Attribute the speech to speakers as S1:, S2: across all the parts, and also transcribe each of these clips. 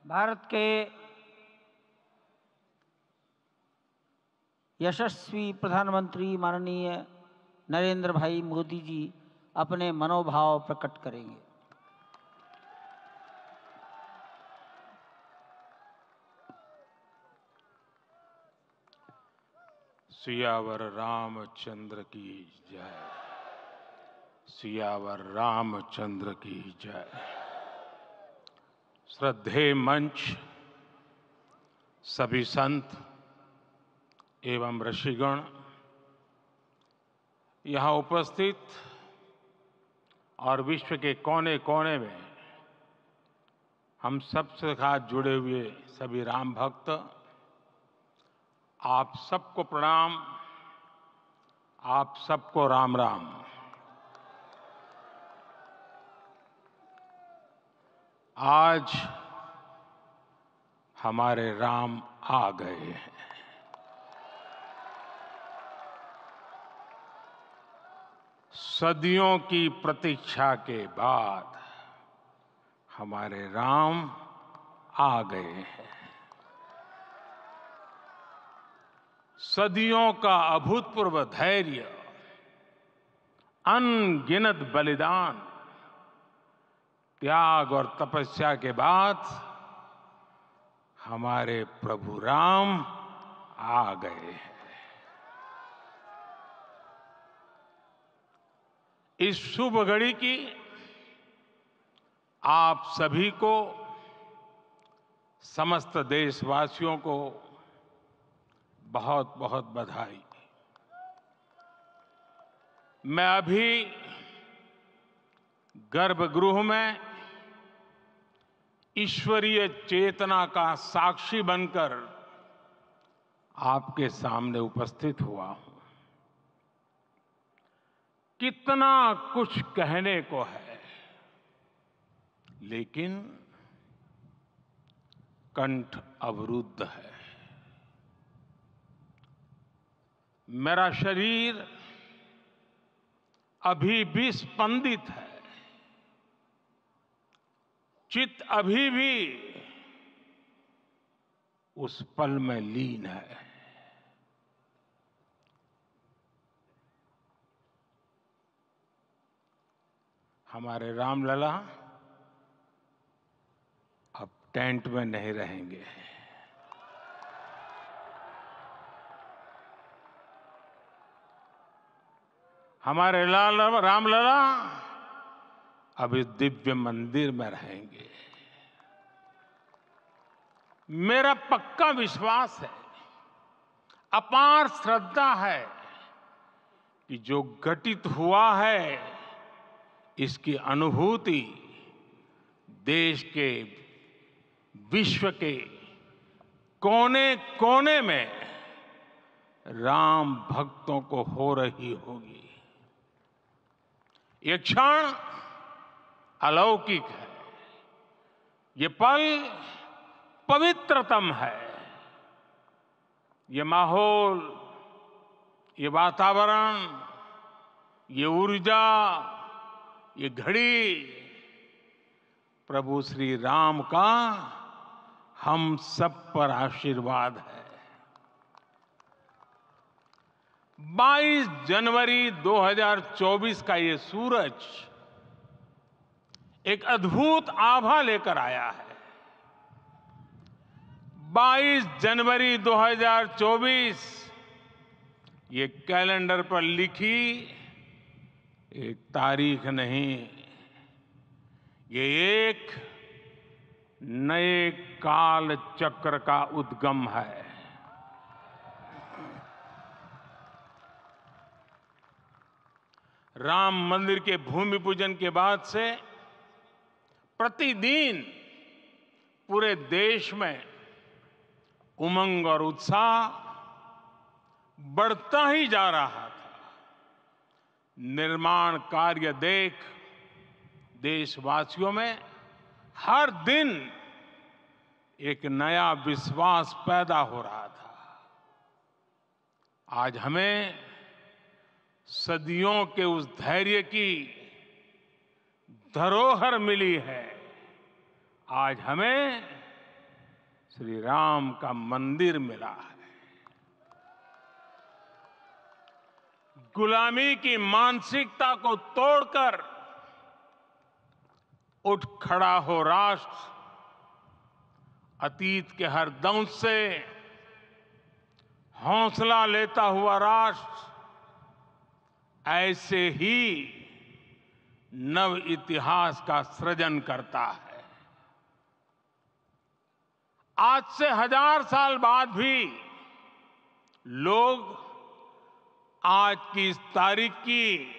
S1: भारत के यशस्वी प्रधानमंत्री माननीय नरेंद्र भाई मोदी जी अपने मनोभाव प्रकट करेंगे।
S2: सियावर रामचंद्र की जय। सियावर रामचंद्र की जय। श्रद्धेय मंच, सभी संत एवं ऋषिगण, यहाँ उपस्थित और विश्व के कोने कोने में हम सबसे साथ जुड़े हुए सभी राम भक्त, आप सबको प्रणाम, आप सबको राम राम। आज हमारे राम आ गए हैं। सदियों की प्रतीक्षा के बाद हमारे राम आ गए हैं। सदियों का अभूतपूर्व धैर्य, अनगिनत बलिदान, त्याग और तपस्या के बाद हमारे प्रभु राम आ गए हैं। इस शुभ घड़ी की आप सभी को, समस्त देशवासियों को बहुत बहुत बधाई। मैं अभी गर्भगृह में ईश्वरीय चेतना का साक्षी बनकर आपके सामने उपस्थित हुआ हूं। कितना कुछ कहने को है, लेकिन कंठ अवरुद्ध है। मेरा शरीर अभी भी स्पंदित है, चित्त अभी भी उस पल में लीन है। हमारे रामलला अब टेंट में नहीं रहेंगे। हमारे रामलला अब इस दिव्य मंदिर में रहेंगे। मेरा पक्का विश्वास है, अपार श्रद्धा है कि जो घटित हुआ है, इसकी अनुभूति देश के, विश्व के कोने कोने में राम भक्तों को हो रही होगी। ये क्षण अलौकिक है, ये पल पवित्रतम है। ये माहौल, ये वातावरण, ये ऊर्जा, ये घड़ी प्रभु श्री राम का हम सब पर आशीर्वाद है। 22 जनवरी 2024 का ये सूरज एक अद्भुत आभा लेकर आया है। 22 जनवरी 2024 ये कैलेंडर पर लिखी एक तारीख नहीं, ये एक नए काल चक्र का उद्गम है। राम मंदिर के भूमि पूजन के बाद से प्रतिदिन पूरे देश में उमंग और उत्साह बढ़ता ही जा रहा था। निर्माण कार्य देख देशवासियों में हर दिन एक नया विश्वास पैदा हो रहा था। आज हमें सदियों के उस धैर्य की धरोहर मिली है। आज हमें श्री राम का मंदिर मिला है। गुलामी की मानसिकता को तोड़कर उठ खड़ा हो राष्ट्र, अतीत के हर दंश से हौसला लेता हुआ राष्ट्र ऐसे ही नव इतिहास का सृजन करता है। आज से 1000 साल बाद भी लोग आज की इस तारीख की,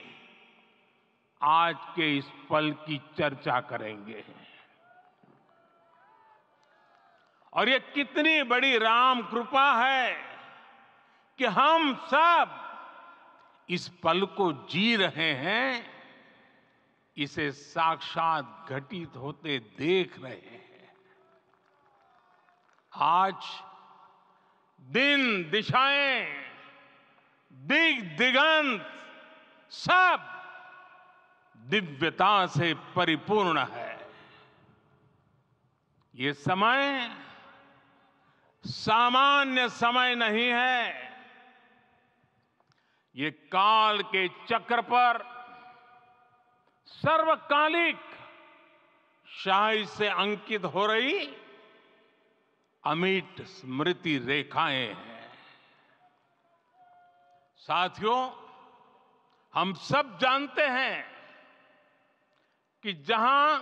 S2: आज के इस पल की चर्चा करेंगे। और ये कितनी बड़ी राम कृपा है कि हम सब इस पल को जी रहे हैं, इसे साक्षात घटित होते देख रहे हैं। आज दिन दिशाएं, दिग दिगंत सब दिव्यता से परिपूर्ण है। ये समय सामान्य समय नहीं है। ये काल के चक्र पर सर्वकालिक शाही से अंकित हो रही अमिट स्मृति रेखाएं हैं। साथियों, हम सब जानते हैं कि जहां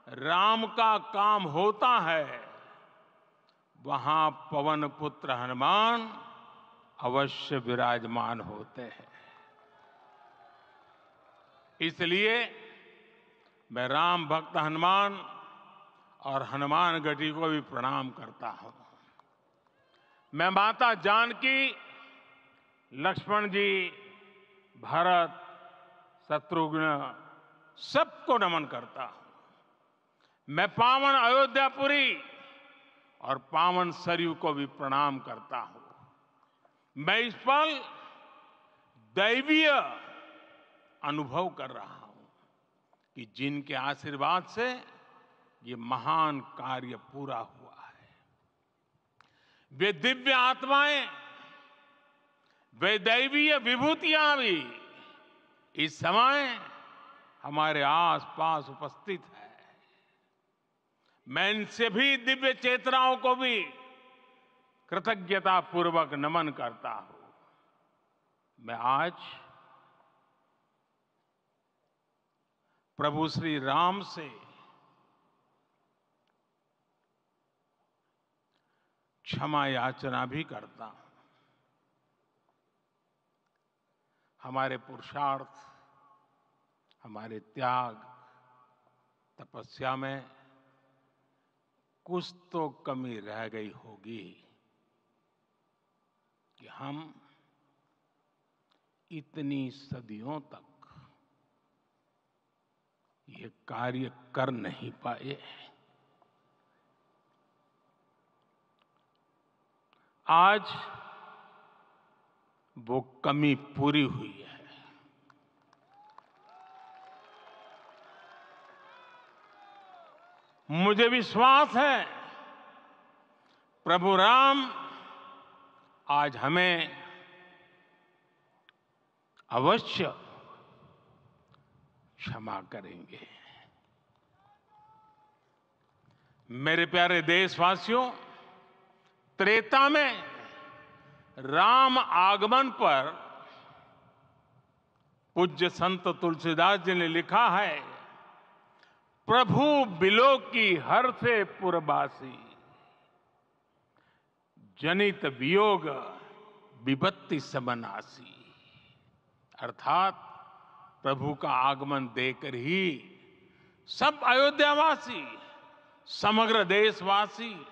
S2: राम का काम होता है, वहां पवन पुत्र हनुमान अवश्य विराजमान होते हैं। इसलिए मैं राम भक्त हनुमान और हनुमान गढ़ी को भी प्रणाम करता हूं। मैं माता जानकी, लक्ष्मण जी, भरत, शत्रुघ्न सबको नमन करता हूं। मैं पावन अयोध्यापुरी और पावन सरयू को भी प्रणाम करता हूं। मैं इस पल दैवीय अनुभव कर रहा हूं कि जिनके आशीर्वाद से ये महान कार्य पूरा हुआ है। वे दिव्य आत्माएं, वे दैवीय विभूतियां भी इस समय हमारे आसपास उपस्थित है। मैं इन सभी दिव्य चेतनाओं को भी कृतज्ञता पूर्वक नमन करता हूं। मैं आज प्रभु श्री राम से क्षमा याचना भी करता हूं। हमारे पुरुषार्थ, हमारे त्याग, तपस्या में कुछ तो कमी रह गई होगी कि हम इतनी सदियों तक ये कार्य कर नहीं पाए। आज वो कमी पूरी हुई है। मुझे विश्वास है प्रभु राम आज हमें अवश्य क्षमा करेंगे। मेरे प्यारे देशवासियों, त्रेता में राम आगमन पर पूज्य संत तुलसीदास जी ने लिखा है, प्रभु बिलो की हर से पुरबासी, जनित वियोग विपत्ति समनासी। अर्थात प्रभु का आगमन देकर ही सब अयोध्यावासी, समग्र देशवासी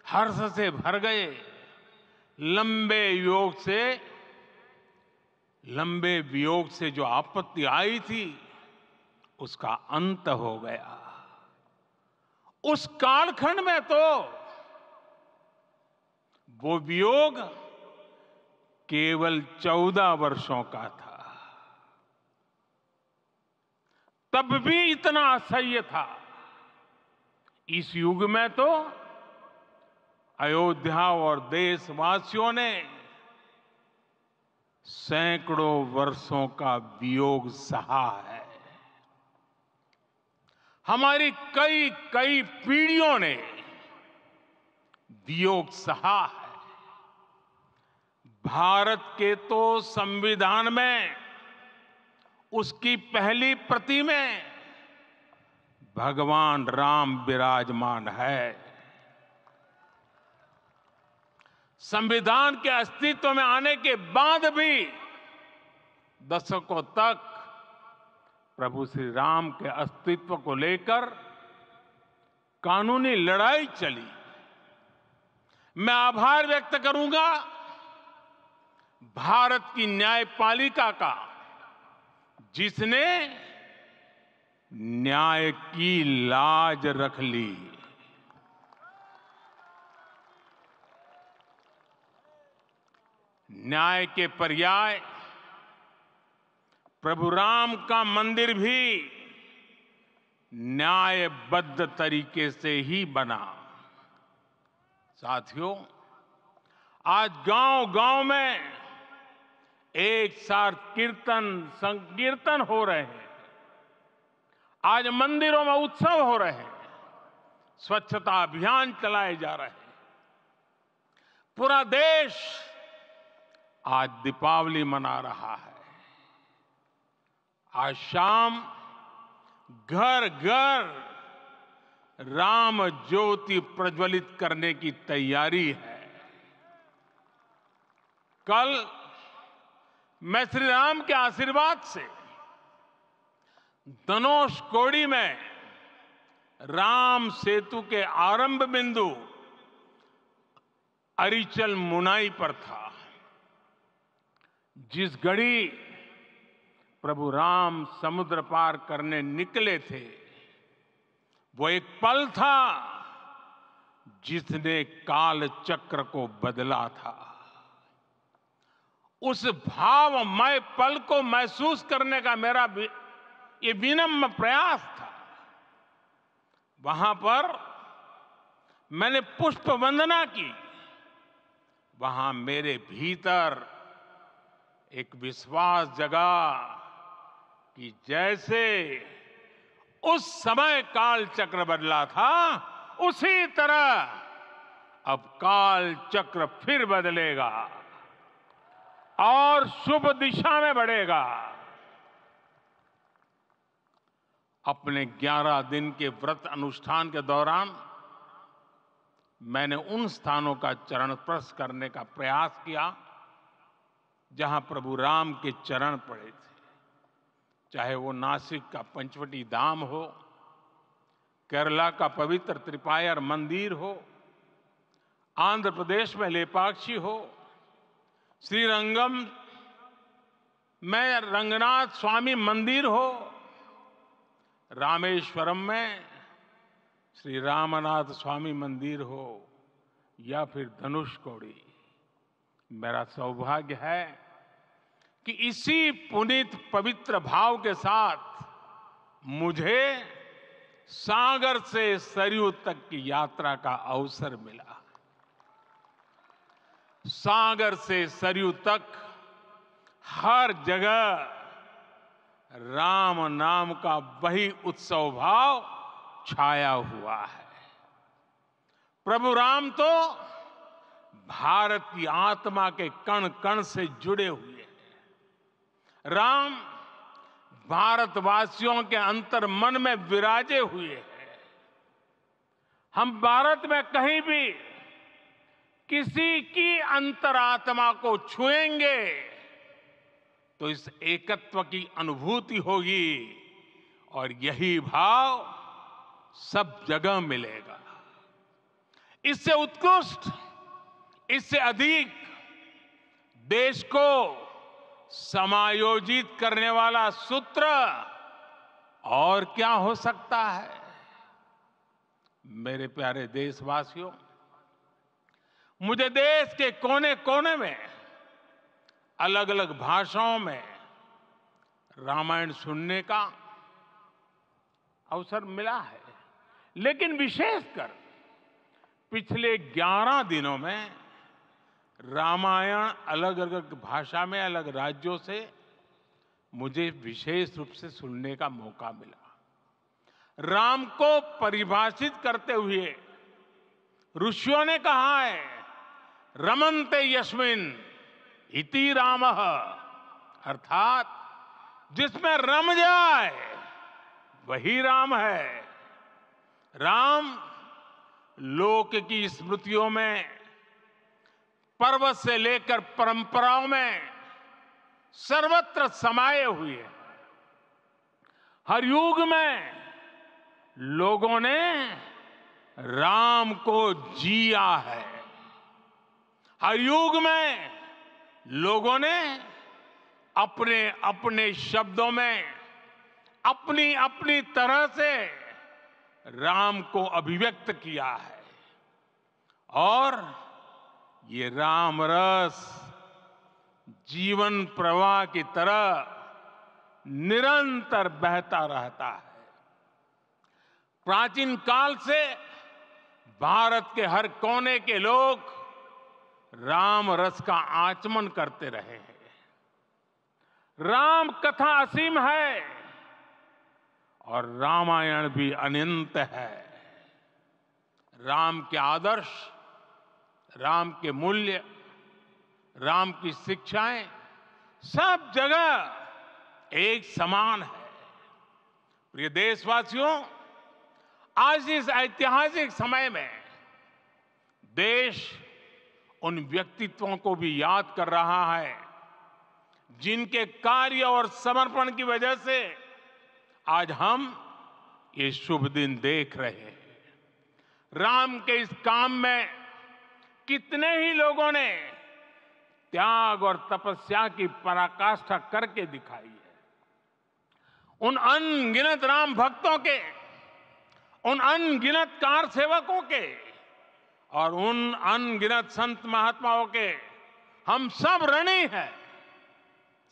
S2: हर्ष से भर गए। लंबे वियोग से जो आपत्ति आई थी, उसका अंत हो गया। उस कालखंड में तो वो वियोग केवल 14 वर्षों का था। तब भी इतना असह्य था। इस युग में तो अयोध्या और देशवासियों ने सैकड़ों वर्षों का वियोग सहा है। हमारी कई कई पीढ़ियों ने वियोग सहा है। भारत के तो संविधान में उसकी पहली प्रति में भगवान राम विराजमान है। संविधान के अस्तित्व में आने के बाद भी दशकों तक प्रभु श्री राम के अस्तित्व को लेकर कानूनी लड़ाई चली। मैं आभार व्यक्त करूंगा भारत की न्यायपालिका का, जिसने न्याय की लाज रख ली। न्याय के पर्याय प्रभु राम का मंदिर भी न्यायबद्ध तरीके से ही बना। साथियों, आज गांव-गांव में एक साथ कीर्तन संकीर्तन हो रहे हैं। आज मंदिरों में उत्सव हो रहे हैं। स्वच्छता अभियान चलाए जा रहे हैं। पूरा देश आज दीपावली मना रहा है। आज शाम घर घर राम ज्योति प्रज्वलित करने की तैयारी है। कल मैं श्री राम के आशीर्वाद से धनुषकोडी में राम सेतु के आरंभ बिंदु अरिचल मुनाई पर था। जिस घड़ी प्रभु राम समुद्र पार करने निकले थे, वो एक पल था जिसने काल चक्र को बदला था। उस भावमय पल को महसूस करने का मेरा ये विनम्र प्रयास था। वहां पर मैंने पुष्प वंदना की। वहां मेरे भीतर एक विश्वास जगा कि जैसे उस समय काल चक्र बदला था, उसी तरह अब काल चक्र फिर बदलेगा और शुभ दिशा में बढ़ेगा। अपने 11 दिन के व्रत अनुष्ठान के दौरान मैंने उन स्थानों का चरण स्पर्श करने का प्रयास किया जहां प्रभु राम के चरण पड़े थे। चाहे वो नासिक का पंचवटी धाम हो, केरला का पवित्र त्रिपायर मंदिर हो, आंध्र प्रदेश में लेपाक्षी हो, श्रीरंगम में रंगनाथ स्वामी मंदिर हो, रामेश्वरम में श्री रामनाथ स्वामी मंदिर हो, या फिर धनुषकोडी। मेरा सौभाग्य है कि इसी पुनीत पवित्र भाव के साथ मुझे सागर से सरयू तक की यात्रा का अवसर मिला। सागर से सरयू तक हर जगह राम नाम का वही उत्सव भाव छाया हुआ है। प्रभु राम तो भारत की आत्मा के कण कण से जुड़े हुए हैं। राम भारतवासियों के अंतर मन में विराजे हुए हैं। हम भारत में कहीं भी किसी की अंतरात्मा को छुएंगे तो इस एकत्व की अनुभूति होगी और यही भाव सब जगह मिलेगा। इससे उत्कृष्ट, इससे अधिक देश को समायोजित करने वाला सूत्र और क्या हो सकता है। मेरे प्यारे देशवासियों, मुझे देश के कोने कोने में अलग अलग भाषाओं में रामायण सुनने का अवसर मिला है, लेकिन विशेषकर पिछले 11 दिनों में रामायण अलग अलग भाषा में अलग राज्यों से मुझे विशेष रूप से सुनने का मौका मिला। राम को परिभाषित करते हुए ऋषियों ने कहा है, रमन्ते यस्मिन् इति रामः, अर्थात जिसमें रम जाए वही राम है। राम लोक की स्मृतियों में, पर्वत से लेकर परंपराओं में सर्वत्र समाये हुए हैं। हर युग में लोगों ने राम को जिया है। हर युग में लोगों ने अपने अपने शब्दों में अपनी अपनी तरह से राम को अभिव्यक्त किया है। और ये राम रस जीवन प्रवाह की तरह निरंतर बहता रहता है। प्राचीन काल से भारत के हर कोने के लोग राम रस का आचमन करते रहे हैं। राम कथा असीम है और रामायण भी अनंत है। राम के आदर्श, राम के मूल्य, राम की शिक्षाएं सब जगह एक समान है। प्रिय देशवासियों, आज इस ऐतिहासिक समय में देश उन व्यक्तित्वों को भी याद कर रहा है जिनके कार्य और समर्पण की वजह से आज हम ये शुभ दिन देख रहे हैं। राम के इस काम में कितने ही लोगों ने त्याग और तपस्या की पराकाष्ठा करके दिखाई है। उन अनगिनत राम भक्तों के, उन अनगिनत कार सेवकों के और उन अनगिनत संत महात्माओं के हम सब ऋणी हैं।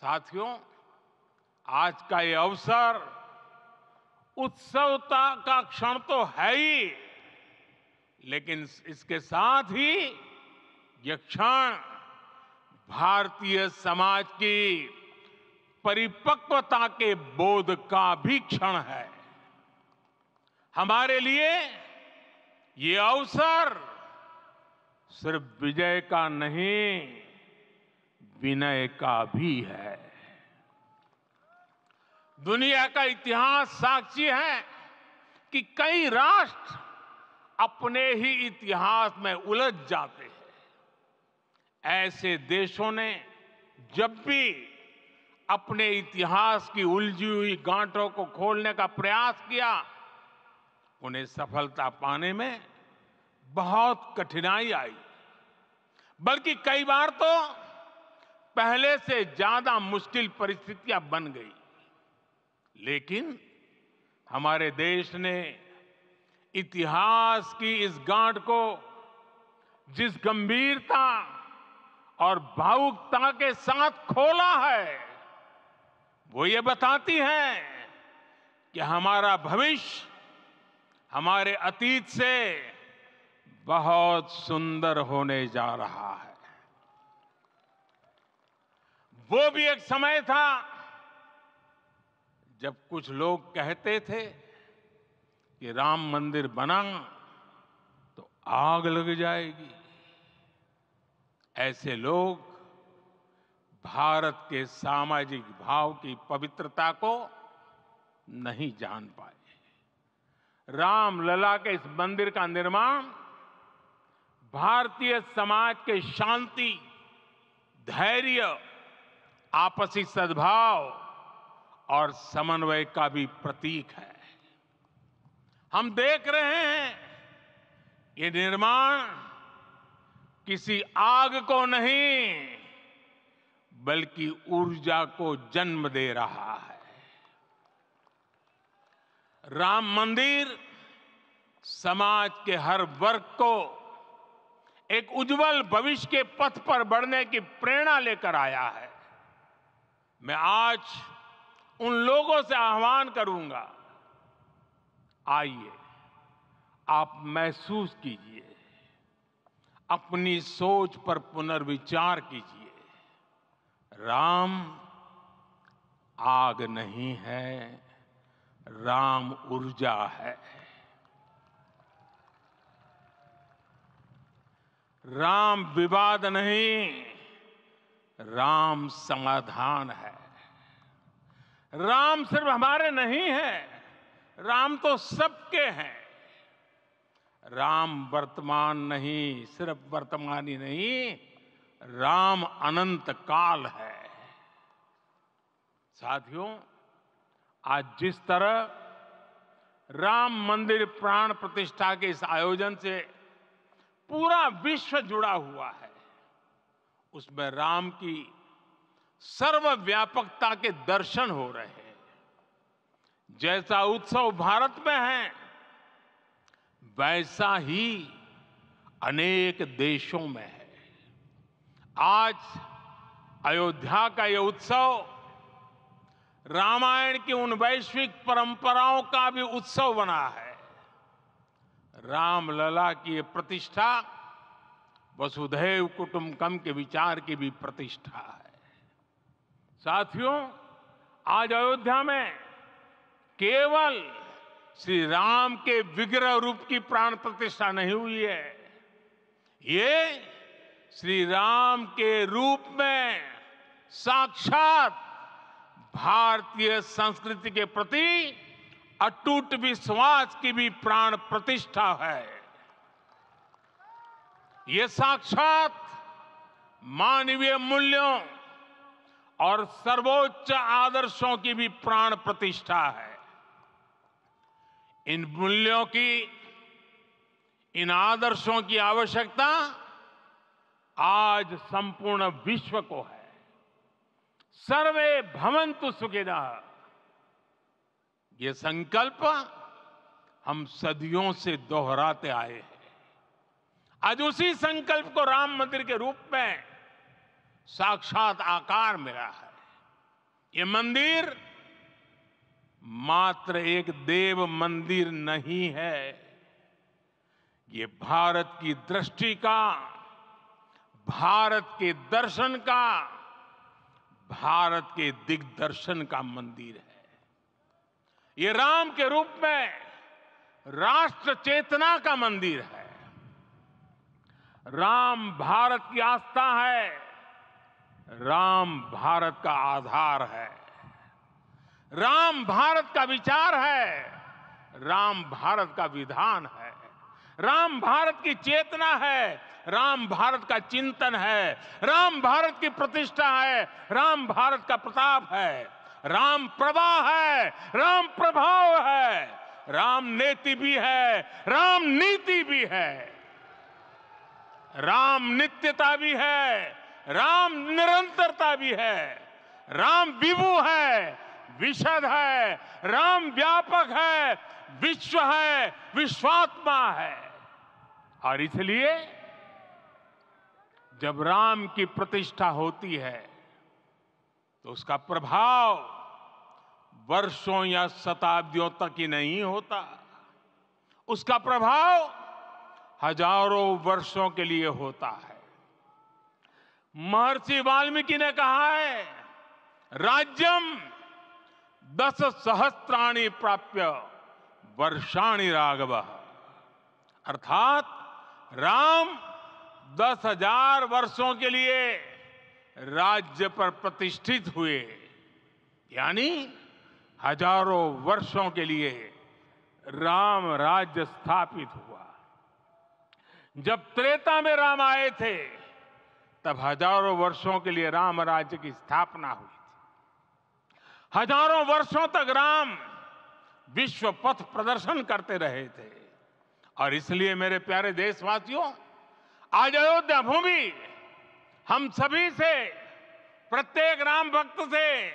S2: साथियों, आज का ये अवसर उत्सवता का क्षण तो है ही, लेकिन इसके साथ ही यह क्षण भारतीय समाज की परिपक्वता के बोध का भी क्षण है। हमारे लिए ये अवसर सिर्फ विजय का नहीं, विनय का भी है। दुनिया का इतिहास साक्षी है कि कई राष्ट्र अपने ही इतिहास में उलझ जाते हैं। ऐसे देशों ने जब भी अपने इतिहास की उलझी हुई गांठों को खोलने का प्रयास किया, उन्हें सफलता पाने में बहुत कठिनाई आई, बल्कि कई बार तो पहले से ज्यादा मुश्किल परिस्थितियां बन गई। लेकिन हमारे देश ने इतिहास की इस गांठ को जिस गंभीरता और भावुकता के साथ खोला है, वो ये बताती है कि हमारा भविष्य हमारे अतीत से बहुत सुंदर होने जा रहा है। वो भी एक समय था जब कुछ लोग कहते थे कि राम मंदिर बना तो आग लग जाएगी। ऐसे लोग भारत के सामाजिक भाव की पवित्रता को नहीं जान पाए। रामलला के इस मंदिर का निर्माण भारतीय समाज के शांति, धैर्य, आपसी सद्भाव और समन्वय का भी प्रतीक है। हम देख रहे हैं ये निर्माण किसी आग को नहीं, बल्कि ऊर्जा को जन्म दे रहा है। राम मंदिर समाज के हर वर्ग को एक उज्जवल भविष्य के पथ पर बढ़ने की प्रेरणा लेकर आया है। मैं आज उन लोगों से आह्वान करूंगा, आइए आप महसूस कीजिए अपनी सोच पर पुनर्विचार कीजिए। राम आग नहीं है, राम ऊर्जा है। राम विवाद नहीं, राम समाधान है। राम सिर्फ हमारे नहीं है, राम तो सबके हैं। राम वर्तमान नहीं, सिर्फ वर्तमान ही नहीं, राम अनंत काल है। साथियों, आज जिस तरह राम मंदिर प्राण प्रतिष्ठा के इस आयोजन से पूरा विश्व जुड़ा हुआ है, उसमें राम की सर्वव्यापकता के दर्शन हो रहे हैं। जैसा उत्सव भारत में है, वैसा ही अनेक देशों में है। आज अयोध्या का यह उत्सव रामायण की उन वैश्विक परंपराओं का भी उत्सव बना है। रामलला की ये प्रतिष्ठा वसुधैव कुटुंबकम के विचार की भी प्रतिष्ठा है। साथियों, आज अयोध्या में केवल श्री राम के विग्रह रूप की प्राण प्रतिष्ठा नहीं हुई है, ये श्री राम के रूप में साक्षात भारतीय संस्कृति के प्रति अटूट विश्वास की भी प्राण प्रतिष्ठा है। ये साक्षात मानवीय मूल्यों और सर्वोच्च आदर्शों की भी प्राण प्रतिष्ठा है। इन मूल्यों की, इन आदर्शों की आवश्यकता आज संपूर्ण विश्व को है। सर्वे भवन्तु सुखिनः, ये संकल्प हम सदियों से दोहराते आए हैं। आज उसी संकल्प को राम मंदिर के रूप में साक्षात आकार मिला है। ये मंदिर मात्र एक देव मंदिर नहीं है, ये भारत की दृष्टि का, भारत के दर्शन का, भारत के दिग्दर्शन का मंदिर है। ये राम के रूप में राष्ट्र चेतना का मंदिर है। राम भारत की आस्था है, राम भारत का आधार है, राम भारत का विचार है, राम भारत का विधान है, राम भारत की चेतना है, राम भारत का चिंतन है, राम भारत की प्रतिष्ठा है, राम भारत का प्रताप है, राम प्रवाह है, राम प्रभाव है, राम नेति भी है, राम नीति भी है, राम नित्यता भी है, राम निरंतरता भी है, राम विभु है, विशद है, राम व्यापक है, विश्व है, विश्वात्मा है। और इसलिए जब राम की प्रतिष्ठा होती है तो उसका प्रभाव वर्षों या शताब्दियों तक ही नहीं होता, उसका प्रभाव हजारों वर्षों के लिए होता है। महर्षि वाल्मीकि ने कहा है, राज्यम 10 सहस्त्राणि प्राप्य वर्षाणि राघव, अर्थात राम 10,000 वर्षों के लिए राज्य पर प्रतिष्ठित हुए, यानी हजारों वर्षों के लिए राम राज्य स्थापित हुआ। जब त्रेता में राम आए थे तब हजारों वर्षों के लिए राम राज्य की स्थापना हुई थी। हजारों वर्षों तक राम विश्व पथ प्रदर्शन करते रहे थे। और इसलिए मेरे प्यारे देशवासियों, आज अयोध्या भूमि हम सभी से, प्रत्येक राम भक्त से,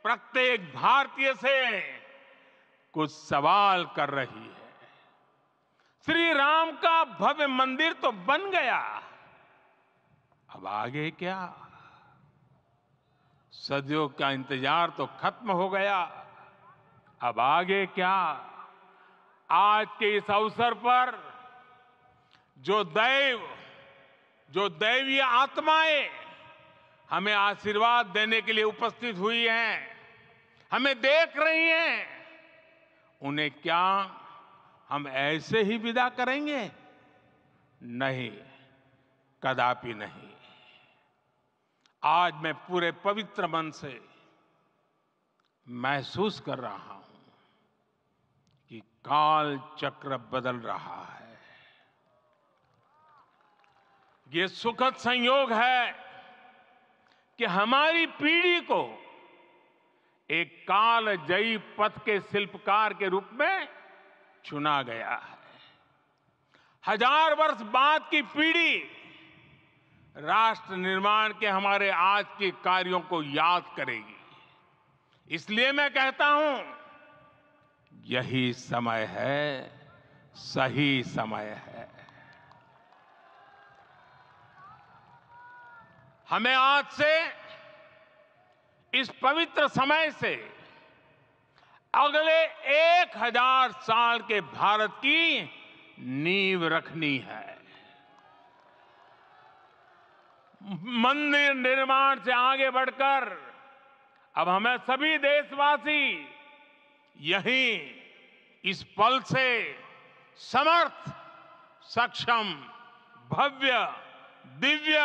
S2: प्रत्येक भारतीय से कुछ सवाल कर रही है। श्री राम का भव्य मंदिर तो बन गया, अब आगे क्या? सदियों का इंतजार तो खत्म हो गया, अब आगे क्या? आज के इस अवसर पर जो दैव जो दैवीय आत्माएं हमें आशीर्वाद देने के लिए उपस्थित हुई हैं, हमें देख रही हैं, उन्हें क्या हम ऐसे ही विदा करेंगे? नहीं, कदापि नहीं। आज मैं पूरे पवित्र मन से महसूस कर रहा हूं कि काल चक्र बदल रहा है। ये सुखद संयोग है कि हमारी पीढ़ी को एक कालजयी पथ के शिल्पकार के रूप में चुना गया है। 1000 वर्ष बाद की पीढ़ी राष्ट्र निर्माण के हमारे आज के कार्यों को याद करेगी। इसलिए मैं कहता हूं, यही समय है, सही समय है। हमें आज से, इस पवित्र समय से अगले 1000 साल के भारत की नींव रखनी है। मंदिर निर्माण से आगे बढ़कर अब हमें सभी देशवासी यहीं इस पल से समर्थ, सक्षम, भव्य, दिव्य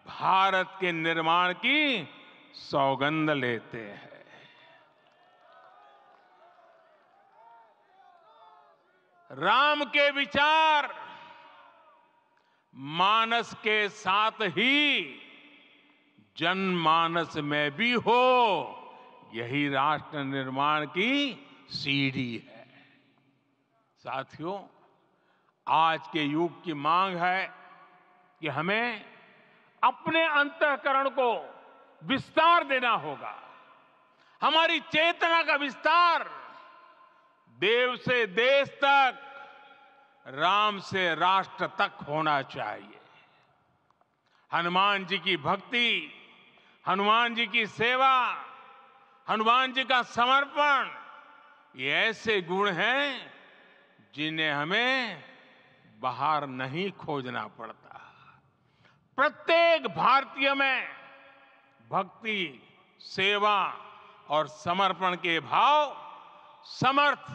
S2: भारत के निर्माण की सौगंध लेते हैं। राम के विचार मानस के साथ ही जनमानस में भी हो, यही राष्ट्र निर्माण की सीढ़ी है। साथियों, आज के युग की मांग है कि हमें अपने अंतःकरण को विस्तार देना होगा। हमारी चेतना का विस्तार देव से देश तक, राम से राष्ट्र तक होना चाहिए। हनुमान जी की भक्ति, हनुमान जी की सेवा, हनुमान जी का समर्पण, ये ऐसे गुण हैं जिन्हें हमें बाहर नहीं खोजना पड़ता। प्रत्येक भारतीय में भक्ति, सेवा और समर्पण के भाव समर्थ,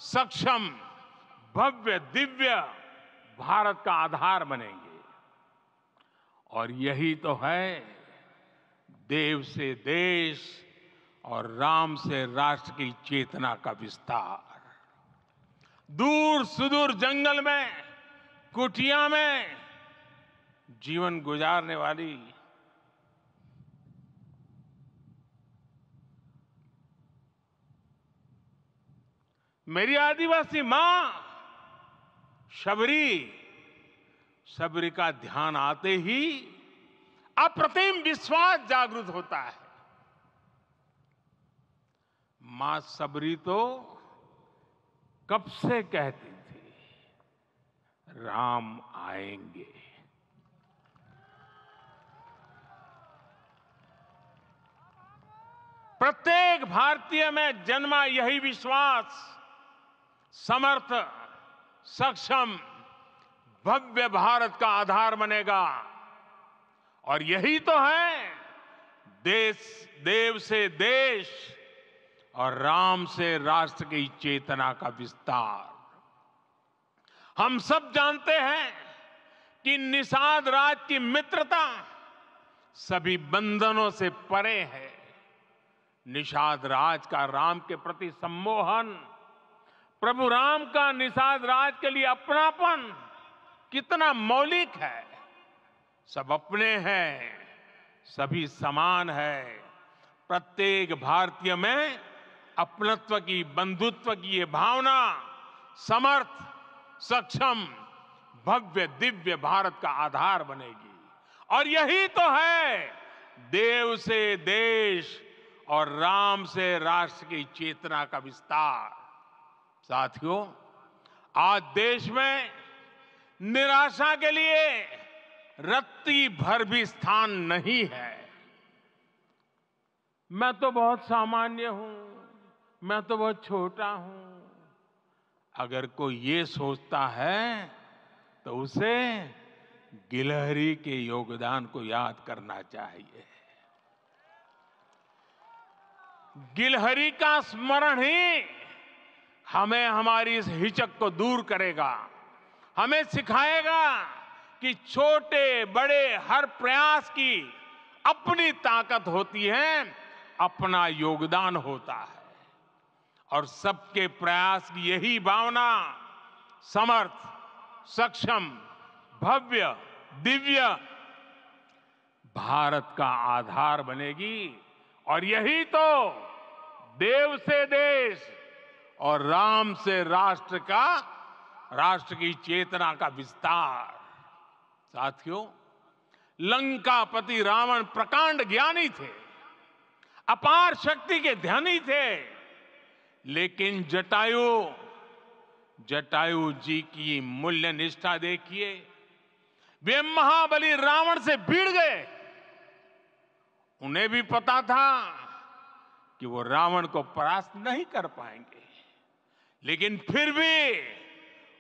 S2: सक्षम, भव्य, दिव्य भारत का आधार बनेंगे। और यही तो है देव से देश और राम से राष्ट्र की चेतना का विस्तार। दूर सुदूर जंगल में, कुटिया में जीवन गुजारने वाली मेरी आदिवासी मां शबरी का ध्यान आते ही अप्रतिम विश्वास जागृत होता है। मां शबरी तो कब से कहती थी, राम आएंगे। प्रत्येक भारतीय में जन्मा यही विश्वास समर्थ, सक्षम, भव्य भारत का आधार बनेगा। और यही तो है देव से देश और राम से राष्ट्र की चेतना का विस्तार। हम सब जानते हैं कि निषाद राज की मित्रता सभी बंधनों से परे है। निषाद राज का राम के प्रति सम्मोहन, प्रभु राम का निषाद राज के लिए अपनापन कितना मौलिक है। सब अपने हैं, सभी समान है। प्रत्येक भारतीय में अपनत्व की, बंधुत्व की ये भावना समर्थ, सक्षम, भव्य, दिव्य भारत का आधार बनेगी। और यही तो है देव से देश और राम से राष्ट्र की चेतना का विस्तार। साथियों, आज देश में निराशा के लिए रत्ती भर भी स्थान नहीं है। मैं तो बहुत सामान्य हूं, मैं तो बहुत छोटा हूं, अगर कोई ये सोचता है तो उसे गिलहरी के योगदान को याद करना चाहिए। गिलहरी का स्मरण ही हमें हमारी इस हिचक को दूर करेगा, हमें सिखाएगा कि छोटे बड़े हर प्रयास की अपनी ताकत होती है, अपना योगदान होता है। और सबके प्रयास की यही भावना समर्थ, सक्षम, भव्य, दिव्य भारत का आधार बनेगी। और यही तो देव से देश और राम से राष्ट्र की चेतना का विस्तार। साथियों, लंकापति रावण प्रकांड ज्ञानी थे, अपार शक्ति के धनी थे, लेकिन जटायु जी की मूल्य निष्ठा देखिए। वे महाबली रावण से भिड़ गए। उन्हें भी पता था कि वो रावण को परास्त नहीं कर पाएंगे, लेकिन फिर भी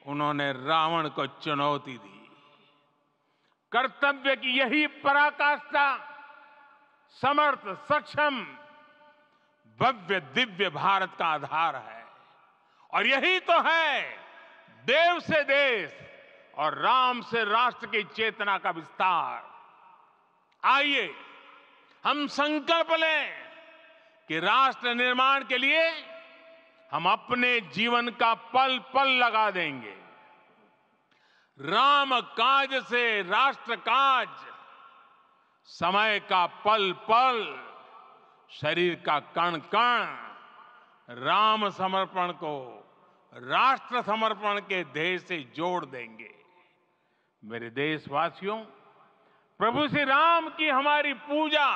S2: उन्होंने रावण को चुनौती दी। कर्तव्य की यही पराकाष्ठा समर्थ, सक्षम, भव्य, दिव्य भारत का आधार है। और यही तो है देव से देश और राम से राष्ट्र की चेतना का विस्तार। आइए हम संकल्प लें कि राष्ट्र निर्माण के लिए हम अपने जीवन का पल पल लगा देंगे। राम काज से राष्ट्र काज, समय का पल पल, शरीर का कण कण राम समर्पण को राष्ट्र समर्पण के ध्येय से जोड़ देंगे। मेरे देशवासियों, प्रभु श्री राम की हमारी पूजा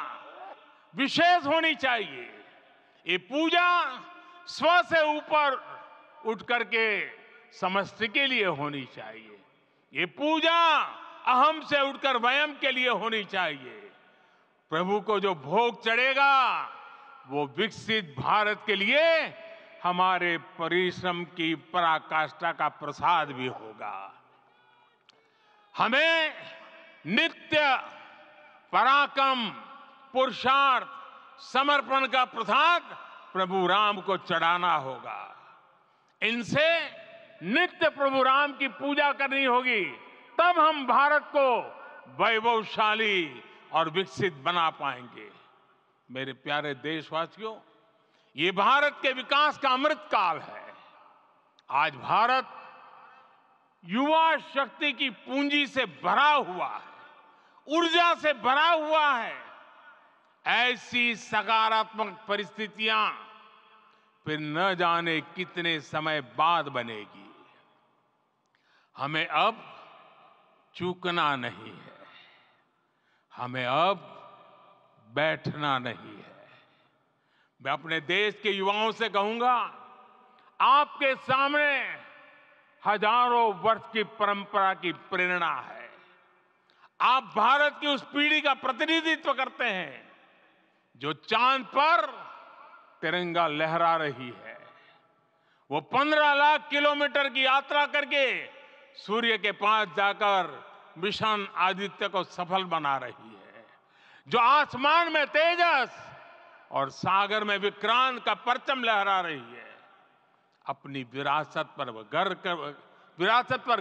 S2: विशेष होनी चाहिए। ये पूजा स्व से ऊपर उठ करके समष्टि के लिए होनी चाहिए। ये पूजा अहम से उठकर वयम के लिए होनी चाहिए। प्रभु को जो भोग चढ़ेगा वो विकसित भारत के लिए हमारे परिश्रम की पराकाष्ठा का प्रसाद भी होगा। हमें नित्य पराक्रम, पुरुषार्थ, समर्पण का प्रसाद प्रभु राम को चढ़ाना होगा। इनसे नित्य प्रभु राम की पूजा करनी होगी, तब हम भारत को वैभवशाली और विकसित बना पाएंगे। मेरे प्यारे देशवासियों, ये भारत के विकास का अमृत काल है। आज भारत युवा शक्ति की पूंजी से भरा हुआ है, ऊर्जा से भरा हुआ है। ऐसी सकारात्मक परिस्थितियां फिर न जाने कितने समय बाद बनेगी। हमें अब चूकना नहीं है, हमें अब बैठना नहीं है। मैं अपने देश के युवाओं से कहूंगा, आपके सामने हजारों वर्ष की परंपरा की प्रेरणा है। आप भारत की उस पीढ़ी का प्रतिनिधित्व करते हैं जो चांद पर तिरंगा लहरा रही है। वो 15 लाख किलोमीटर की यात्रा करके सूर्य के पास जाकर मिशन आदित्य को सफल बना रही है। जो आसमान में तेजस और सागर में विक्रांत का परचम लहरा रही है। अपनी विरासत पर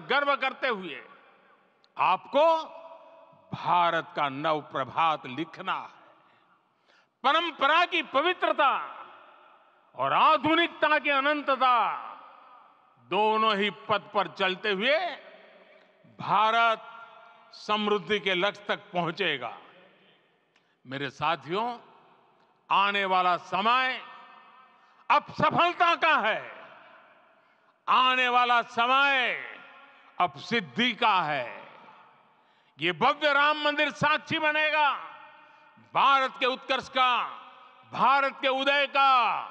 S2: गर्व करते हुए आपको भारत का नव प्रभात लिखना है। परंपरा की पवित्रता और आधुनिकता की अनंतता, दोनों ही पथ पर चलते हुए भारत समृद्धि के लक्ष्य तक पहुंचेगा। मेरे साथियों, आने वाला समय अब सफलता का है। आने वाला समय अब सिद्धि का है। ये भव्य राम मंदिर साक्षी बनेगा भारत के उत्कर्ष का, भारत के उदय का।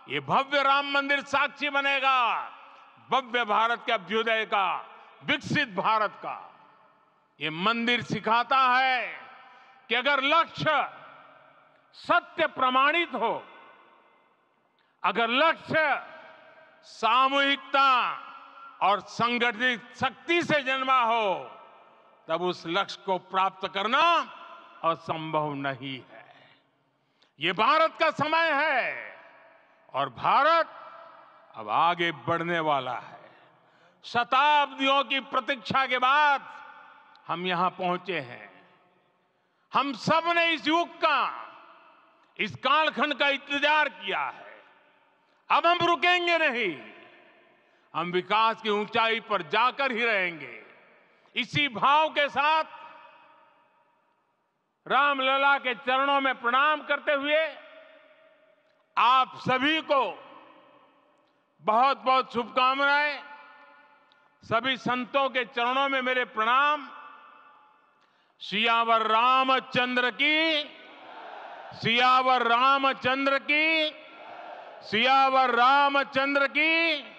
S2: ये भव्य राम मंदिर साक्षी बनेगा भव्य भारत के अभ्युदय का, विकसित भारत का। ये मंदिर सिखाता है कि अगर लक्ष्य सत्य प्रमाणित हो, अगर लक्ष्य सामूहिकता और संगठित शक्ति से जन्मा हो, तब उस लक्ष्य को प्राप्त करना असंभव नहीं है। ये भारत का समय है और भारत अब आगे बढ़ने वाला है। शताब्दियों की प्रतीक्षा के बाद हम यहां पहुंचे हैं। हम सब ने इस युग का, इस कालखंड का इंतजार किया है। अब हम रुकेंगे नहीं, हम विकास की ऊंचाई पर जाकर ही रहेंगे। इसी भाव के साथ रामलला के चरणों में प्रणाम करते हुए आप सभी को बहुत बहुत शुभकामनाएं। सभी संतों के चरणों में मेरे प्रणाम। सियावर रामचंद्र की, सियावर रामचंद्र की, सियावर रामचंद्र की।